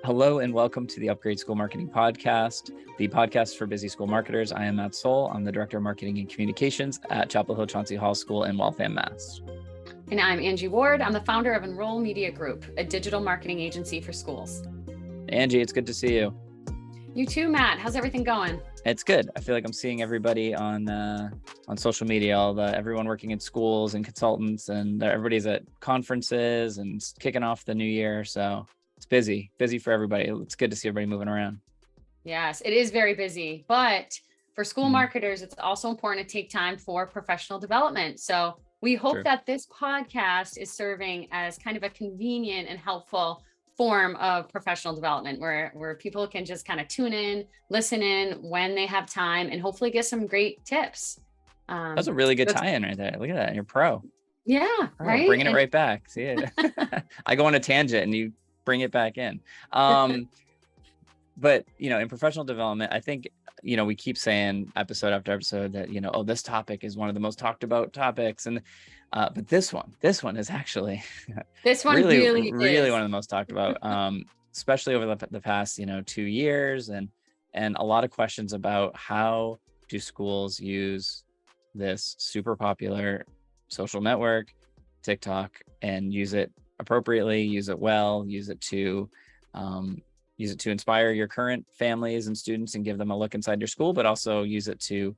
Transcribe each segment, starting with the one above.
Hello and welcome to the Upgrade School Marketing Podcast, the podcast for busy school marketers. I am Matt Soul. I'm the Director of Marketing and Communications at Chapel Hill Chauncey Hall School in Waltham, Mass. And I'm Angie Ward. I'm the founder of Enroll Media Group, a digital marketing agency for schools. Angie, it's good to see you. You too, Matt. How's everything going? It's good. I feel like I'm seeing everybody on social media, everyone working in schools and consultants, and everybody's at conferences and kicking off the new year. So it's busy for everybody. It's good to see everybody moving around. Yes, it is very busy, but for school marketers, it's also important to take time for professional development. So we hope that this podcast is serving as kind of a convenient and helpful form of professional development where people can just kind of tune in, listen in when they have time, and hopefully get some great tips. That's a really good tie-in right there. Look at that. You're pro. Yeah, right. Bringing it right back. See it. I go on a tangent and you bring it back in. But, in professional development, I think, we keep saying episode after episode that, this topic is one of the most talked about topics. And, but this one is actually really one of the most talked about, especially over the past, 2 years and a lot of questions about how do schools use this super popular social network, TikTok, and use it appropriately, use it well, use it to inspire your current families and students and give them a look inside your school, but also use it to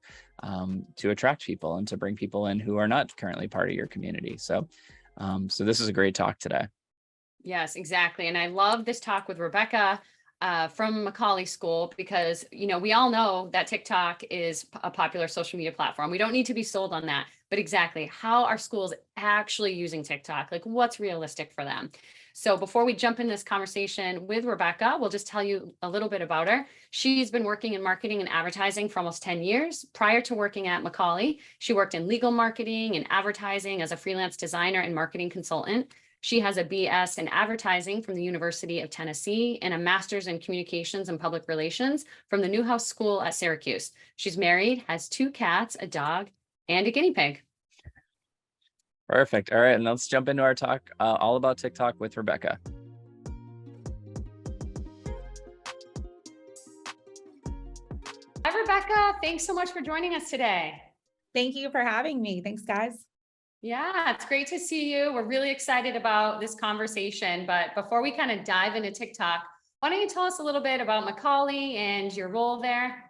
attract people and to bring people in who are not currently part of your community. So this is a great talk today. Yes, exactly. And I love this talk with Rebecca from Macaulay School, because, we all know that TikTok is a popular social media platform. We don't need to be sold on that, but exactly how are schools actually using TikTok? Like, what's realistic for them? So before we jump in this conversation with Rebecca, we'll just tell you a little bit about her. She's been working in marketing and advertising for almost 10 years. Prior to working at Macaulay, she worked in legal marketing and advertising as a freelance designer and marketing consultant. She has a BS in advertising from the University of Tennessee and a master's in communications and public relations from the Newhouse School at Syracuse. She's married, has 2 cats, a dog, and a guinea pig. Perfect. All right. And let's jump into our talk all about TikTok with Rebecca. Hi, Rebecca. Thanks so much for joining us today. Thank you for having me. Thanks, guys. Yeah, it's great to see you. We're really excited about this conversation. But before we kind of dive into TikTok, why don't you tell us a little bit about Macaulay and your role there?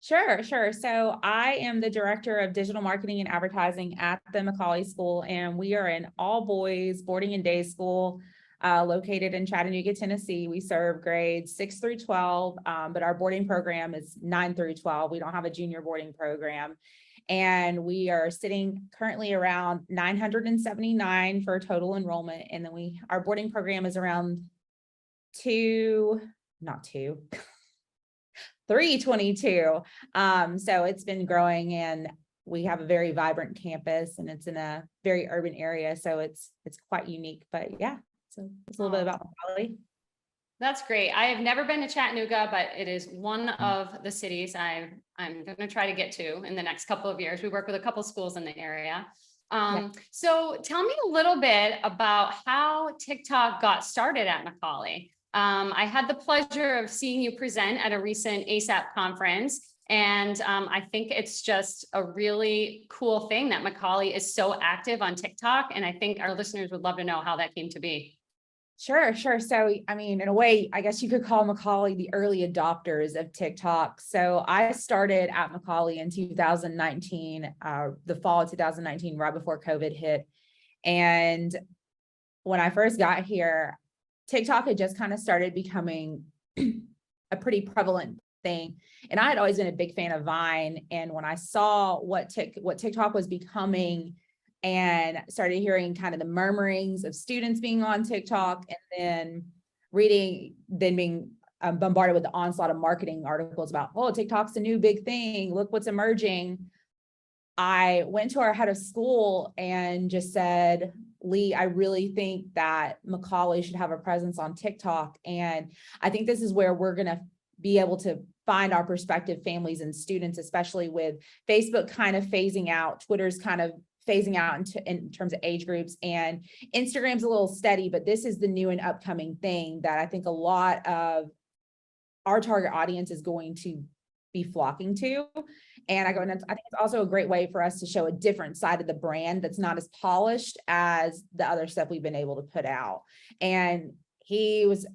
Sure. So I am the Director of Digital Marketing and Advertising at the Macaulay School, and we are an all-boys boarding and day school located in Chattanooga, Tennessee. We serve grades 6 through 12, but our boarding program is 9 through 12. We don't have a junior boarding program. And we are sitting currently around 979 for total enrollment. And then our boarding program is around 322. So it's been growing, and we have a very vibrant campus, and it's in a very urban area. So it's quite unique, but yeah, so it's a little bit about Macaulay. That's great. I have never been to Chattanooga, but it is one of the cities I'm going to try to get to in the next couple of years. We work with a couple schools in the area. So tell me a little bit about how TikTok got started at Macaulay. I had the pleasure of seeing you present at a recent ASAP conference, and I think it's just a really cool thing that Macaulay is so active on TikTok, and I think our listeners would love to know how that came to be. Sure. So, in a way, I guess you could call Macaulay the early adopters of TikTok. So I started at Macaulay in 2019, the fall of 2019, right before COVID hit. And when I first got here, TikTok had just kind of started becoming a pretty prevalent thing. And I had always been a big fan of Vine. And when I saw what TikTok was becoming, and started hearing kind of the murmurings of students being on TikTok, and then being bombarded with the onslaught of marketing articles about, oh, TikTok's a new big thing, look what's emerging. I went to our head of school and just said, Lee, I really think that Macaulay should have a presence on TikTok. And I think this is where we're going to be able to find our prospective families and students, especially with Facebook kind of phasing out, Twitter's kind of phasing out in terms of age groups, and Instagram's a little steady, but this is the new and upcoming thing that I think a lot of our target audience is going to be flocking to. And I think it's also a great way for us to show a different side of the brand that's not as polished as the other stuff we've been able to put out. And he was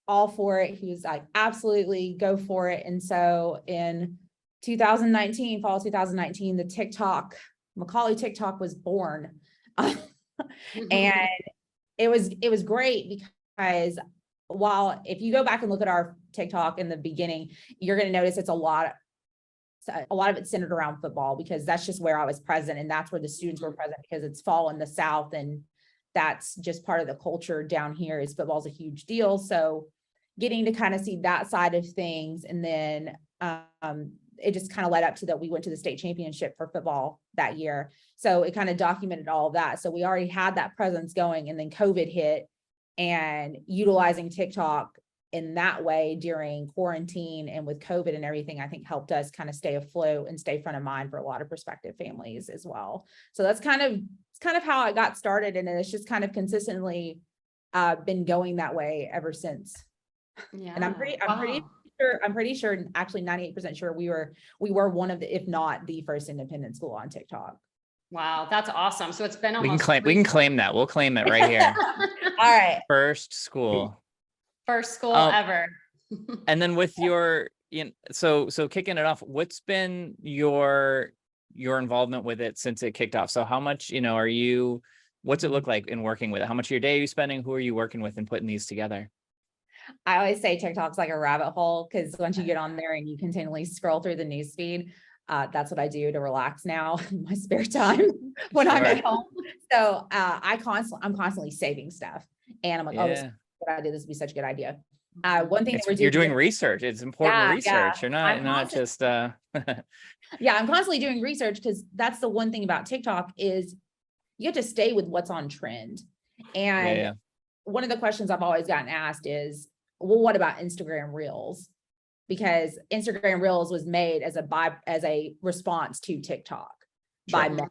all for it. He was like, absolutely go for it. And so in 2019, fall 2019, the Macaulay TikTok was born. And it was great because while if you go back and look at our TikTok in the beginning, you're going to notice it's a lot of it's centered around football, because that's just where I was present, and that's where the students were present, because it's fall in the South, and that's just part of the culture down here. Is football's a huge deal. So getting to kind of see that side of things, and then it just kind of led up to that we went to the state championship for football that year. So it kind of documented all of that. So we already had that presence going, and then COVID hit, and utilizing TikTok in that way during quarantine and with COVID and everything, I think helped us kind of stay afloat and stay front of mind for a lot of prospective families as well. So that's kind of how I got started. And it's just kind of consistently been going that way ever since. Yeah. And I'm pretty sure, actually 98% sure we were one of the, if not the first independent school on TikTok. Wow, that's awesome. So it's been We almost can claim that. We'll claim it right here. All right. First school ever. And then with your, so kicking it off, what's been your involvement with it since it kicked off? So how much, what's it look like in working with it? How much of your day are you spending? Who are you working with in putting these together? I always say TikTok's like a rabbit hole, because once you get on there and you continually scroll through the news feed, that's what I do to relax now in my spare time when I'm at home. So I'm constantly saving stuff, and I'm like, oh, this is a good idea. This would be such a good idea. One thing that we're doing, you're doing research. It's important research. Yeah. You're not just yeah, I'm constantly doing research, because that's the one thing about TikTok is you have to stay with what's on trend. And one of the questions I've always gotten asked is, well, what about Instagram Reels? Because Instagram Reels was made as a response to TikTok by Meta.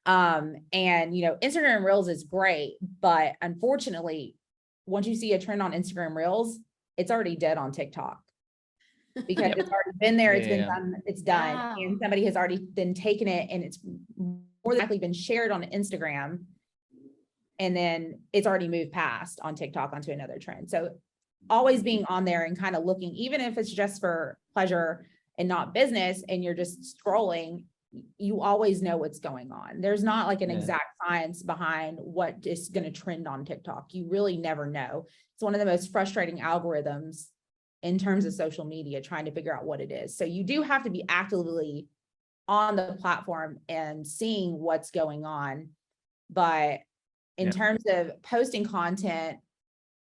And Instagram Reels is great, but unfortunately, once you see a trend on Instagram Reels, it's already dead on TikTok, because it's already been there, it's been done, it's done. Wow. And somebody has already been taking it, and it's more than likely been shared on Instagram, and then it's already moved past on TikTok onto another trend. So always being on there and kind of looking, even if it's just for pleasure and not business, and you're just scrolling, you always know what's going on. There's not like an exact science behind what is going to trend on TikTok. You really never know. It's one of the most frustrating algorithms in terms of social media, trying to figure out what it is. So you do have to be actively on the platform and seeing what's going on. But in terms of posting content,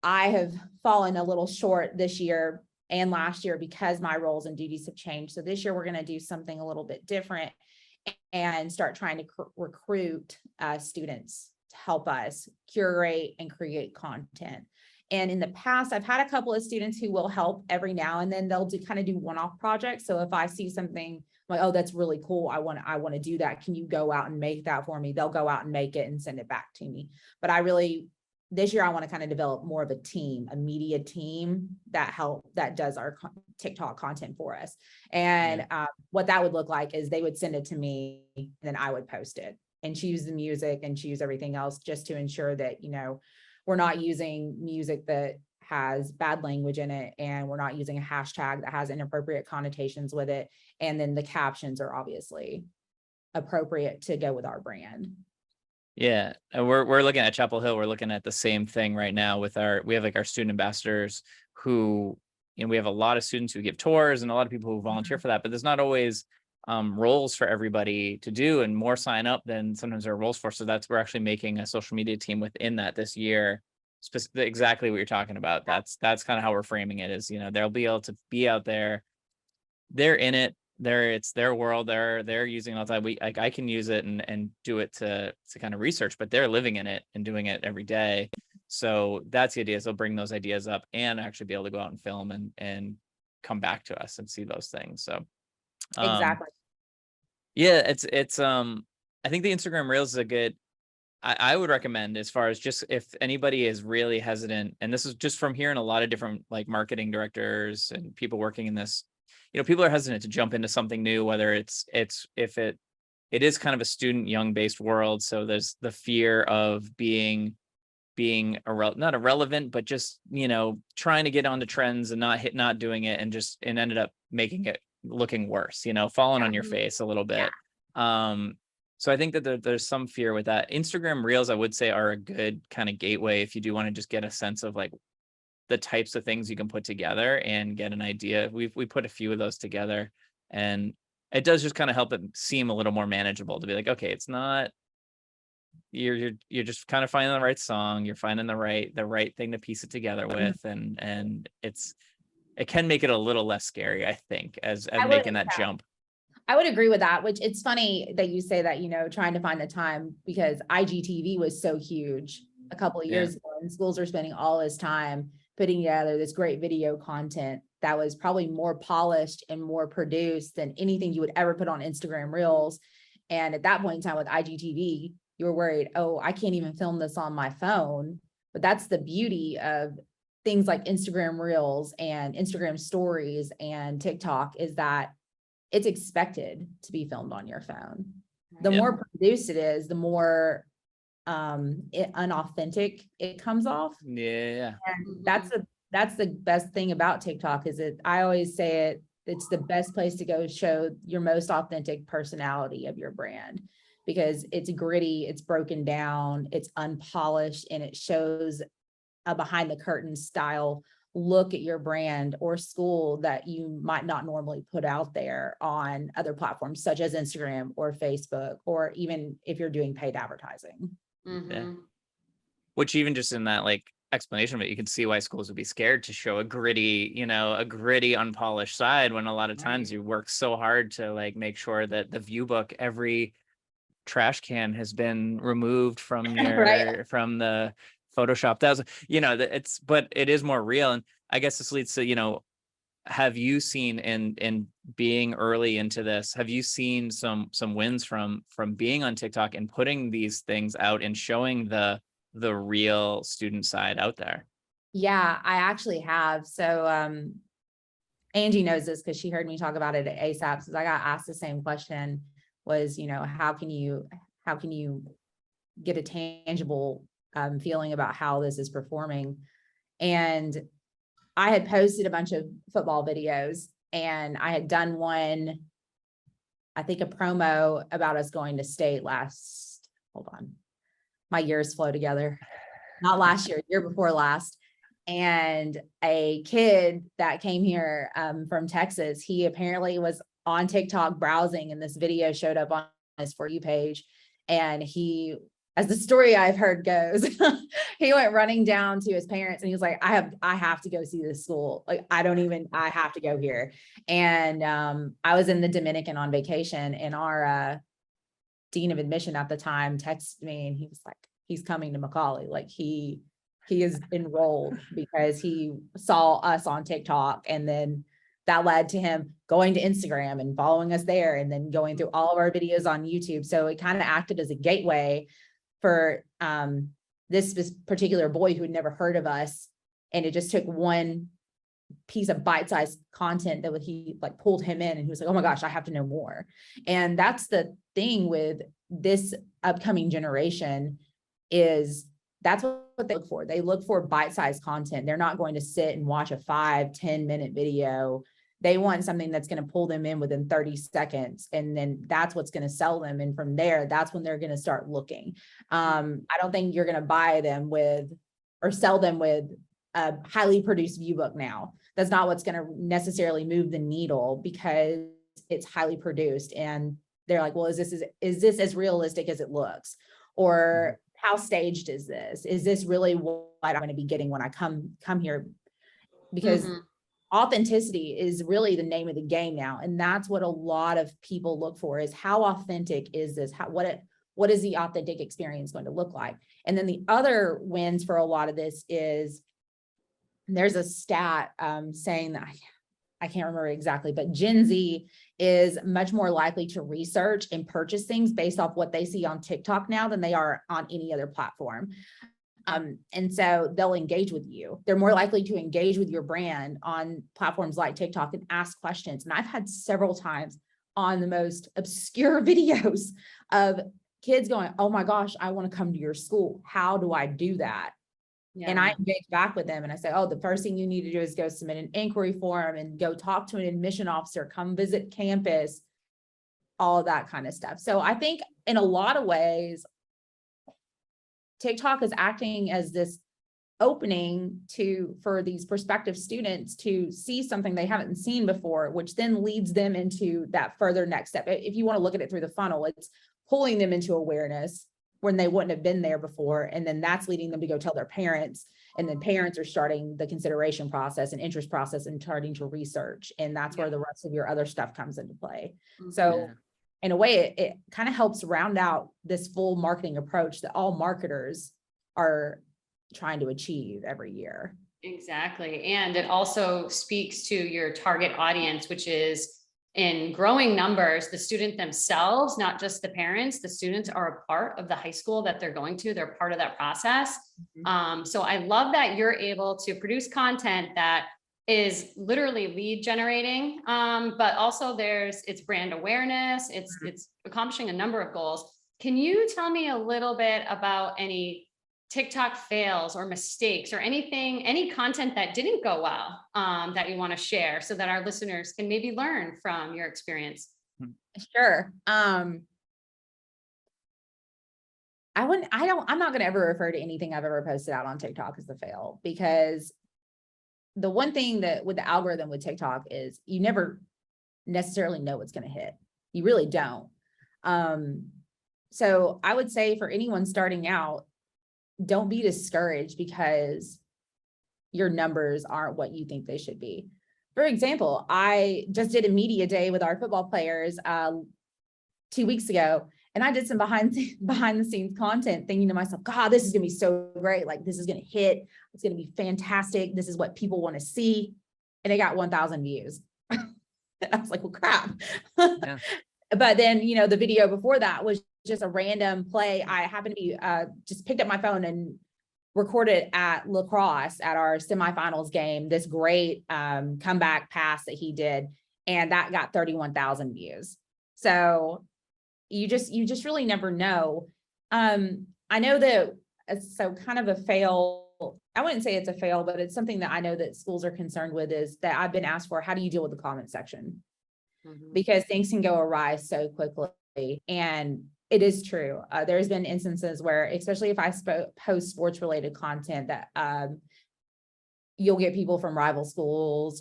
I have fallen a little short this year and last year, because my roles and duties have changed. So this year we're going to do something a little bit different and start trying to recruit students to help us curate and create content. And in the past, I've had a couple of students who will help every now and then. They'll do one-off projects. So if I see something like, oh, that's really cool, I want to do that, can you go out and make that for me? They'll go out and make it and send it back to me. But this year I want to kind of develop more of a team, a media team that does our TikTok content for us. And what that would look like is they would send it to me, and then I would post it and choose the music and choose everything else, just to ensure that, we're not using music that has bad language in it, and we're not using a hashtag that has inappropriate connotations with it. And then the captions are obviously appropriate to go with our brand. Yeah, and we're looking at Chapel Hill. We're looking at the same thing right now with we have like our student ambassadors who, we have a lot of students who give tours and a lot of people who volunteer for that, but there's not always roles for everybody to do, and more sign up than sometimes there are roles for. So we're actually making a social media team within that this year, exactly what you're talking about. That's kind of how we're framing it, is, they'll be able to be out there. They're in it. It's their world. They're using it all the time. I can use it and do it to kind of research, but they're living in it and doing it every day. So that's the idea, is they'll bring those ideas up and actually be able to go out and film and come back to us and see those things. So Exactly. Yeah, I think the Instagram Reels is a good, I would recommend, as far as just if anybody is really hesitant, and this is just from hearing a lot of different like marketing directors and people working in this, people are hesitant to jump into something new, whether if it is kind of a student young based world. So there's the fear of being not irrelevant, but just, trying to get onto trends and not doing it, and ended up making it looking worse, falling on your face a little bit. So I think that there's some fear with that. Instagram Reels, I would say, are a good kind of gateway if you do want to just get a sense of like the types of things you can put together and get an idea. We put a few of those together, and it does just kind of help it seem a little more manageable to be like, okay, it's not, you're just kind of finding the right song, you're finding the right thing to piece it together with, and it can make it a little less scary, I think, as making that jump. I would agree with that, which it's funny that you say that, trying to find the time, because IGTV was so huge a couple of years ago, and schools are spending all this time putting together this great video content that was probably more polished and more produced than anything you would ever put on Instagram Reels. And at that point in time with IGTV, you were worried, oh, I can't even film this on my phone. But that's the beauty of things like Instagram Reels and Instagram Stories and TikTok, is that it's expected to be filmed on your phone. The more produced it is, the more unauthentic it comes off. Yeah. And that's the best thing about TikTok, is I always say it's the best place to go show your most authentic personality of your brand, because it's gritty, it's broken down, it's unpolished, and it shows a behind the curtain style look at your brand or school that you might not normally put out there on other platforms such as Instagram or Facebook, or even if you're doing paid advertising. Yeah. Which even just in that like explanation of it, you can see why schools would be scared to show a gritty, unpolished side, when a lot of times you work so hard to like make sure that the view book, every trash can has been removed from your from the Photoshop. But it is more real. And I guess this leads to, have you seen in being early into this, have you seen some wins from being on TikTok and putting these things out and showing the real student side out there? Yeah, I actually have. So Angie knows this because she heard me talk about it at ASAP, because I got asked the same question, was, how can you get a tangible feeling about how this is performing? And I had posted a bunch of football videos, and I had done one, I think a promo about us going to state hold on, my years flow together, not last year, year before last. And a kid that came here from Texas, he apparently was on TikTok browsing, and this video showed up on his For You page. And he, as the story I've heard goes, he went running down to his parents and he was like, I have to go see this school. Like, I have to go here. And I was in the Dominican on vacation, and our dean of admission at the time texted me, and he was like, he's coming to Macaulay. Like he is enrolled because he saw us on TikTok, and then that led to him going to Instagram and following us there, and then going through all of our videos on YouTube. So it kind of acted as a gateway for this particular boy who had never heard of us. And it just took one piece of bite-sized content that he like pulled him in, and he was like, oh my gosh, I have to know more. And that's the thing with this upcoming generation, is that's what they look for. They look for bite-sized content. They're not going to sit and watch a 5-10 minute video. They want something that's going to pull them in within 30 seconds. And then that's what's going to sell them. And from there, that's when they're going to start looking. I don't think you're going to buy them with or sell them with a highly produced view book now. That's not what's going to necessarily move the needle, because it's highly produced. And they're like, well, is this as realistic as it looks? Or how staged is this? Is this really what I'm going to be getting when I come here? Because authenticity is really the name of the game now. And that's what a lot of people look for, is how authentic is this? What is the authentic experience going to look like? And then the other wins for a lot of this is, there's a stat saying that, I can't remember exactly, but Gen Z is much more likely to research and purchase things based off what they see on TikTok now than they are on any other platform. And so they'll engage with you. They're more likely to engage with your brand on platforms like TikTok and ask questions. And I've had several times on the most obscure videos of kids going, oh my gosh, I want to come to your school. How do I do that? Yeah. And I engage back with them and I say, oh, the first thing you need to do is go submit an inquiry form and go talk to an admission officer, come visit campus, all of that kind of stuff. So I think in a lot of ways, TikTok is acting as this opening for these prospective students to see something they haven't seen before, which then leads them into that further next step. If you want to look at it through the funnel, it's pulling them into awareness when they wouldn't have been there before. And then that's leading them to go tell their parents. And then parents are starting the consideration process and interest process and starting to research. And that's where the rest of your other stuff comes into play. So in a way, it kind of helps round out this full marketing approach that all marketers are trying to achieve every year. Exactly. And it also speaks to your target audience, which is in growing numbers, the student themselves, not just the parents. The students are a part of the high school that they're going to. They're part of that process. So I love that you're able to produce content that is literally lead generating, but also it's brand awareness. It's accomplishing a number of goals. Can you tell me a little bit about any TikTok fails or mistakes or any content that didn't go well, that you want to share so that our listeners can maybe learn from your experience? Sure. I'm not going to ever refer to anything I've ever posted out on TikTok as a fail, because the one thing that with the algorithm with TikTok is you never necessarily know what's going to hit. You really don't. So I would say for anyone starting out, don't be discouraged because your numbers aren't what you think they should be. For example, I just did a media day with our football players 2 weeks ago, and I did some behind the scenes content thinking to myself, God, this is going to be so great. Like, this is going to hit. It's going to be fantastic. This is what people want to see. And it got 1,000 views. I was like, well, crap. Yeah. But then, the video before that was just a random play. I happened to be just picked up my phone and recorded at lacrosse at our semifinals game, this great comeback pass that he did. And that got 31,000 views. So you just really never know. I know that, so kind of a fail, I wouldn't say it's a fail, but it's something that I know that schools are concerned with, is that I've been asked for, how do you deal with the comment section? Because things can go awry so quickly. And it is true. There's been instances where, especially if I post sports related content, that you'll get people from rival schools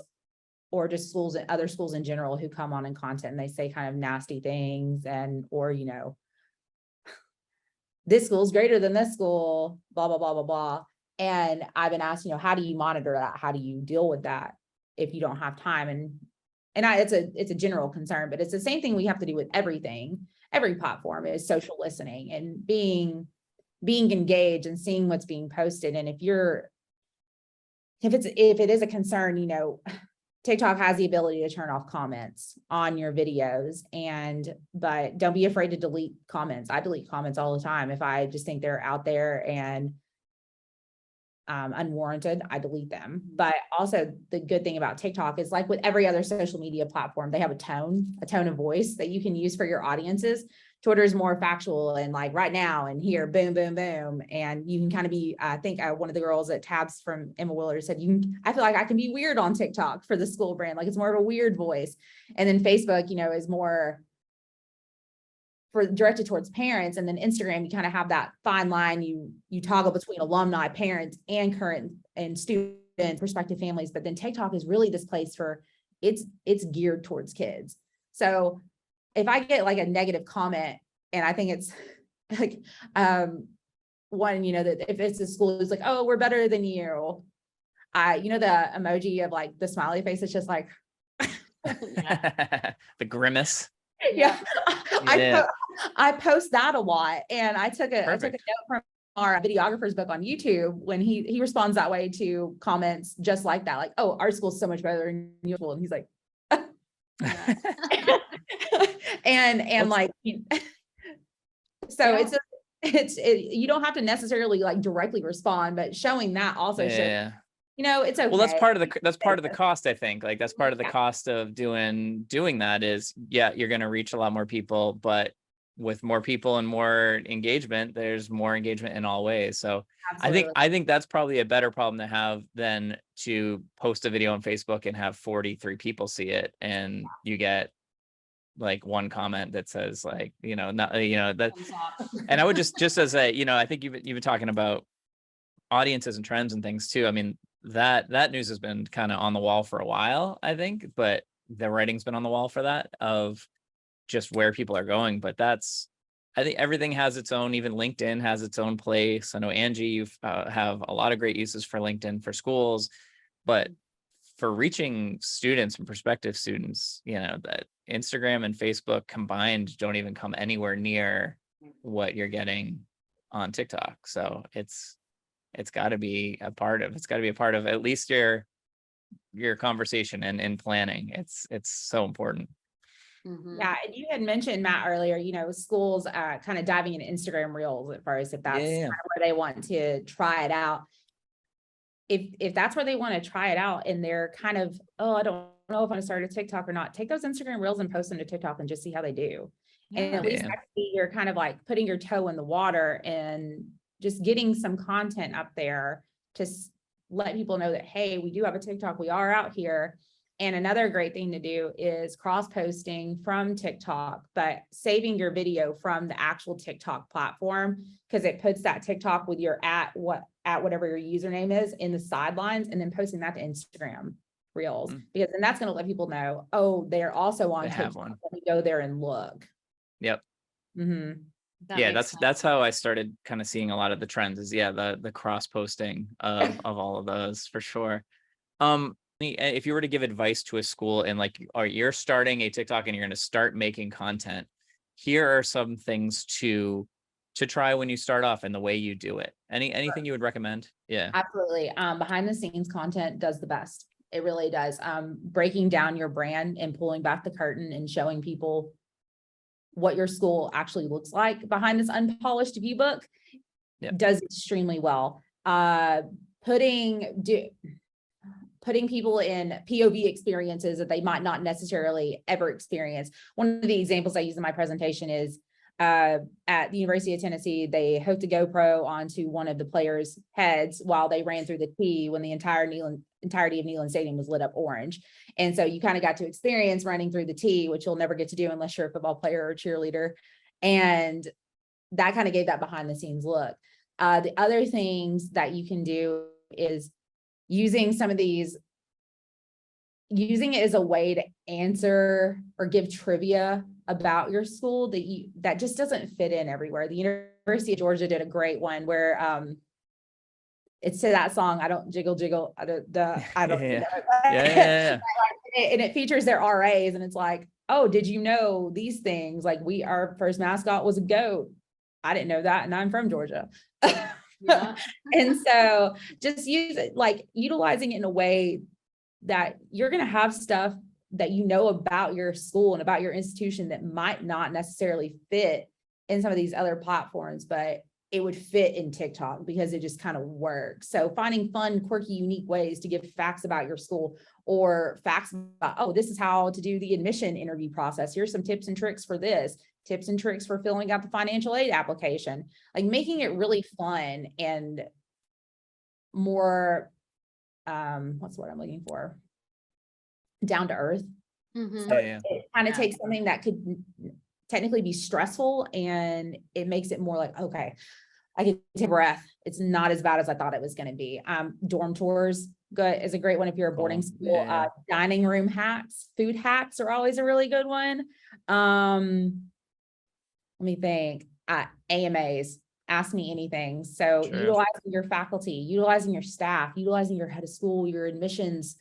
or just schools and other schools in general who come on in content and they say kind of nasty things or this school's greater than this school, blah, blah, blah, blah, blah. And I've been asked, how do you monitor that? How do you deal with that if you don't have time? And it's a general concern, but it's the same thing we have to do with everything. Every platform is social listening and being engaged and seeing what's being posted. And if it is a concern, TikTok has the ability to turn off comments on your videos, but don't be afraid to delete comments. I delete comments all the time. If I just think they're out there and unwarranted, I delete them. But also the good thing about TikTok is, like with every other social media platform, they have a tone of voice that you can use for your audiences. Twitter is more factual and like right now and here, boom, boom, boom. And you can kind of be, I think one of the girls at Tabs from Emma Willard said, I feel like I can be weird on TikTok for the school brand. Like, it's more of a weird voice. And then Facebook, is more directed towards parents. And then Instagram, you kind of have that fine line. You toggle between alumni, parents, and current and student prospective families. But then TikTok is really this place for it's geared towards kids. So if I get like a negative comment, and I think it's like one, that if it's a school who's like, oh, we're better than you, the emoji of like the smiley face, it's just like the grimace. Yeah. I post that a lot, and I took a note from our videographer's book on YouTube, when he responds that way to comments just like that, like, oh, our school's so much better than your school. And he's like, and like, so it's you don't have to necessarily like directly respond, but showing that also shows, it's okay. Well, that's part of the cost, I think. Like that's part of the cost of doing that is, you're going to reach a lot more people, but with more people and more engagement, there's more engagement in all ways. So absolutely. I think that's probably a better problem to have than to post a video on Facebook and have 43 people see it and you get like one comment that says like, not, that. And I would just as a, I think you've been talking about audiences and trends and things too. I mean, that news has been kind of on the wall for a while, I think, but the writing's been on the wall for that of just where people are going. But I think everything has its own, even LinkedIn has its own place. I know Angie, you have a lot of great uses for LinkedIn for schools, but for reaching students and prospective students, that Instagram and Facebook combined don't even come anywhere near what you're getting on TikTok. So it's got to be a part of at least your conversation and planning. It's so important. Mm-hmm. Yeah, and you had mentioned, Matt, earlier, schools kind of diving into Instagram Reels at first, if that's kind of where they want to try it out. If that's where they want to try it out and they're kind of, I don't know if I'm going to start a TikTok or not, take those Instagram Reels and post them to TikTok and just see how they do. And at least you're kind of like putting your toe in the water and just getting some content up there to let people know that, hey, we do have a TikTok, we are out here. And another great thing to do is cross-posting from TikTok, but saving your video from the actual TikTok platform, because it puts that TikTok with your at whatever your username is in the sidelines, and then posting that to Instagram Reels, because then that's going to let people know, oh, they're also on TikTok. Let me go there and look. Yep. Mm-hmm. That's how I started kind of seeing a lot of the trends is the cross posting of all of those for sure. If you were to give advice to a school and like, you're starting a TikTok and you're going to start making content, here are some things to try when you start off and the way you do it. Anything you would recommend? Yeah, absolutely. Behind the scenes content does the best. It really does. Breaking down your brand and pulling back the curtain and showing people what your school actually looks like behind this unpolished view book does extremely well. Putting people in POV experiences that they might not necessarily ever experience. One of the examples I use in my presentation is at the University of Tennessee, they hooked a GoPro onto one of the players' heads while they ran through the T when the entirety of Neyland Stadium was lit up orange. And so you kind of got to experience running through the T, which you'll never get to do unless you're a football player or a cheerleader. And that kind of gave that behind the scenes look. The other things that you can do is using it as a way to answer or give trivia about your school that just doesn't fit in everywhere. The University of Georgia did a great one where it's to that song, I don't jiggle jiggle, I don't yeah. And it features their RAs, and it's like, oh, did you know these things? Like, our first mascot was a goat. I didn't know that, and I'm from Georgia. And so just utilizing it in a way that you're going to have stuff that about your school and about your institution that might not necessarily fit in some of these other platforms, but it would fit in TikTok because it just kind of works. So finding fun, quirky, unique ways to give facts about your school, or facts about, oh, this is how to do the admission interview process. Here's some tips and tricks for this. Tips and tricks for filling out the financial aid application, like making it really fun and more, what's the word I'm looking for? Down to earth. Mm-hmm. So it kind of takes something that could technically be stressful and it makes it more like, okay, I can take a breath. It's not as bad as I thought it was going to be. Dorm tours is a great one if you're a boarding school. Dining room hacks, food hacks are always a really good one. Let me think. AMAs, ask me anything. So utilizing your faculty, utilizing your staff, utilizing your head of school, your admissions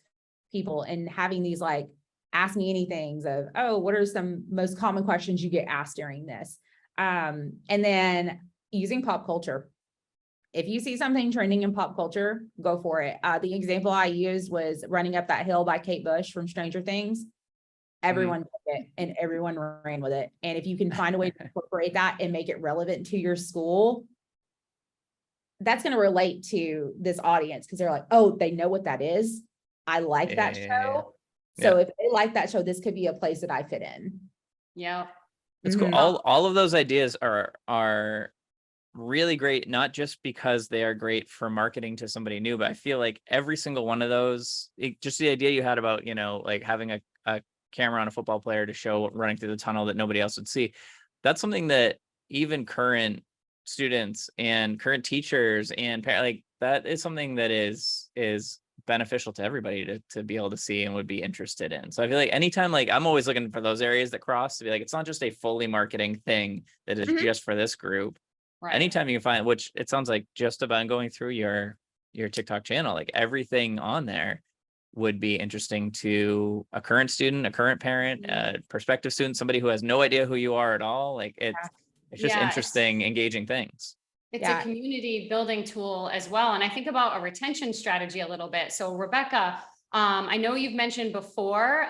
people, and having these like ask me anythings of, oh, what are some most common questions you get asked during this? And then using pop culture. If you see something trending in pop culture, go for it. The example I used was Running Up That Hill by Kate Bush from Stranger Things. Everyone took it and everyone ran with it. And if you can find a way to incorporate that and make it relevant to your school, that's going to relate to this audience because they're like, oh, they know what that is. I like that show. So if they like that show, this could be a place that I fit in. Yeah. It's cool. All of those ideas are really great, not just because they are great for marketing to somebody new, but I feel like every single one of those, just the idea you had about, like having a camera on a football player to show running through the tunnel that nobody else would see. That's something that even current students and current teachers and like that is something that is beneficial to everybody to be able to see and would be interested in. So I feel like anytime, like I'm always looking for those areas that cross to be like, it's not just a fully marketing thing that is just for this group. Right. Anytime you can find, which it sounds like just about going through your TikTok channel, like everything on there would be interesting to a current student, a current parent, a prospective student, somebody who has no idea who you are at all. Like it's just interesting, engaging things. It's a community building tool as well. And I think about a retention strategy a little bit. So Rebecca, I know you've mentioned before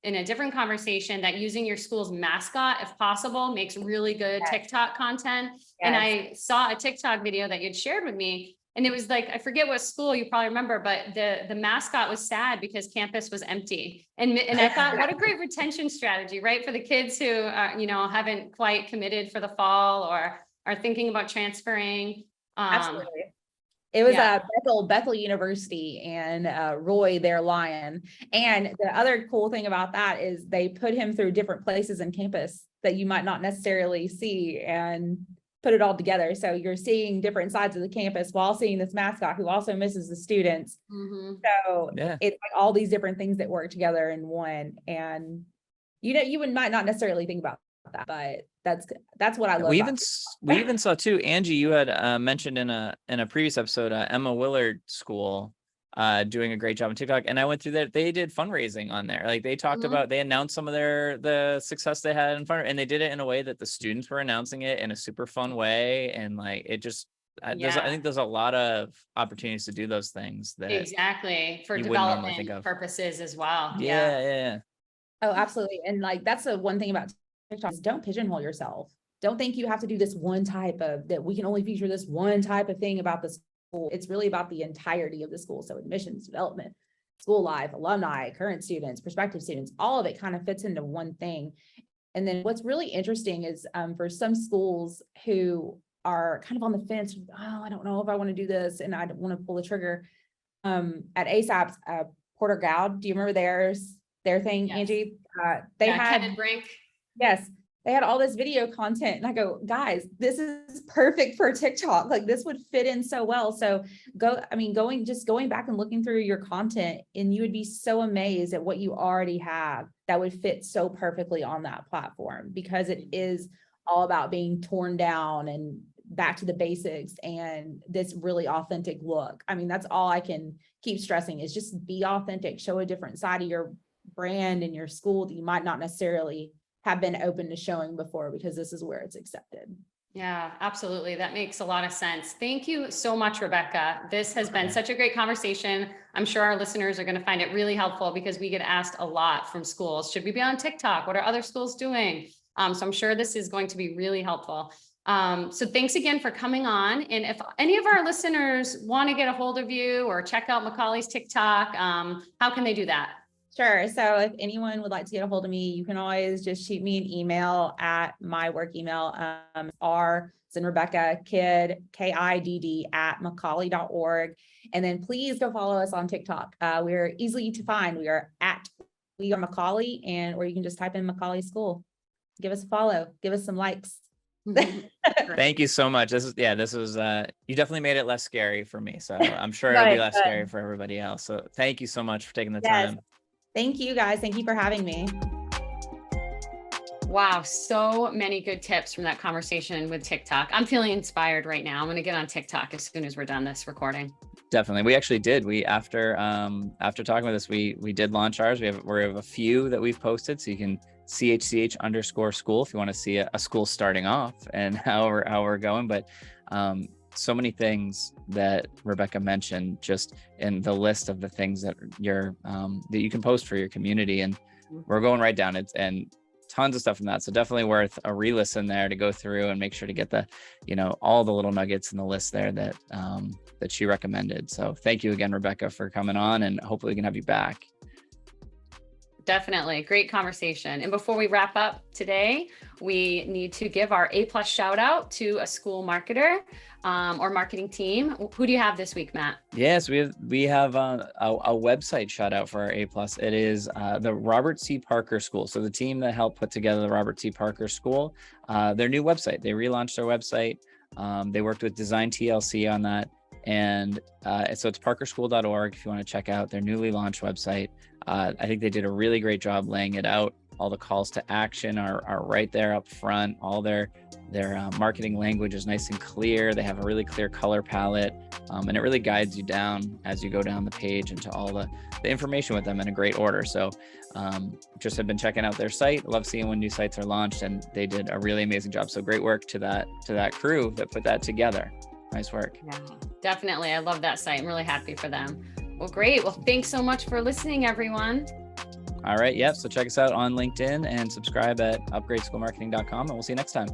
in a different conversation that using your school's mascot, if possible, makes really good TikTok content. And I saw a TikTok video that you'd shared with me. And it was like, I forget what school, you probably remember, but the mascot was sad because campus was empty. And I thought, what a great retention strategy, right? For the kids who haven't quite committed for the fall or are thinking about transferring. Absolutely. It was Bethel University and Roy, their lion. And the other cool thing about that is they put him through different places in campus that you might not necessarily see and put it all together. So you're seeing different sides of the campus while seeing this mascot who also misses the students. So it's like all these different things that work together in one. And you might not necessarily think about that, but that's what I love. We even saw too, Angie, you had mentioned in a previous episode, Emma Willard School doing a great job on TikTok, and I went through that. They did fundraising on there. Like they talked about, they announced some of the success they had in fun, and they did it in a way that the students were announcing it in a super fun way, and like it just. I think there's a lot of opportunities to do those things that for development purposes as well. Yeah. Oh, absolutely. And like that's the one thing about TikTok is don't pigeonhole yourself. Don't think you have to do this one type of, that we can only feature this one type of thing about the school. It's really about the entirety of the school. So admissions, development, school life, alumni, current students, prospective students, all of it kind of fits into one thing. And then what's really interesting is for some schools who are kind of on the fence, oh, I don't know if I want to do this and I don't want to pull the trigger. At ASAP's Porter Gowd, do you remember their thing, Angie? They had Brink. Yes, they had all this video content and I go, guys, this is perfect for TikTok. Like this would fit in so well. So going back and looking through your content and you would be so amazed at what you already have that would fit so perfectly on that platform, because it is all about being torn down and back to the basics and this really authentic look. I mean, that's all I can keep stressing is just be authentic, show a different side of your brand and your school that you might not necessarily have been open to showing before, because this is where it's accepted. Yeah, absolutely. That makes a lot of sense. Thank you so much, Rebecca. This has been such a great conversation. I'm sure our listeners are going to find it really helpful because we get asked a lot from schools. Should we be on TikTok? What are other schools doing? So I'm sure this is going to be really helpful. So thanks again for coming on. And if any of our listeners want to get a hold of you or check out Macaulay's TikTok, how can they do that? Sure. So if anyone would like to get a hold of me, you can always just shoot me an email at my work email, Rebecca Kidd, KIDD @macaulay.org. And then please go follow us on TikTok. We're easily to find. We are Macaulay, or you can just type in Macaulay School. Give us a follow, give us some likes. Thank you so much. This was you definitely made it less scary for me. So I'm sure it'll be less scary for everybody else. So thank you so much for taking the time. Thank you guys. Thank you for having me. Wow, so many good tips from that conversation with TikTok. I'm feeling inspired right now. I'm going to get on TikTok as soon as we're done this recording. Definitely. We actually did. After talking with us, we did launch ours. We have a few that we've posted, so you can CHCH_school if you want to see a school starting off and how we're going. But so many things that Rebecca mentioned just in the list of the things that that you can post for your community, and we're going right down it, and tons of stuff from that. So definitely worth a re-listen there to go through and make sure to get the, all the little nuggets in the list there that that she recommended. So thank you again, Rebecca, for coming on, and hopefully we can have you back. Definitely. Great conversation. And before we wrap up today, we need to give our A+ shout out to a school marketer or marketing team. Who do you have this week, Matt? Yes, we have a website shout out for our A+. It is the Robert C. Parker School. So the team that helped put together the Robert C. Parker School, their new website, they relaunched their website. They worked with Design TLC on that. And so it's parkerschool.org if you want to check out their newly launched website. I think they did a really great job laying it out. All the calls to action are right there up front. All their marketing language is nice and clear. They have a really clear color palette, and it really guides you down as you go down the page into all the information with them in a great order. So just have been checking out their site. Love seeing when new sites are launched, and they did a really amazing job. So great work to that crew that put that together. Nice work. Yeah, definitely. I love that site. I'm really happy for them. Well, great. Well, thanks so much for listening, everyone. All right. Yep. So check us out on LinkedIn and subscribe at upgradeschoolmarketing.com, and we'll see you next time.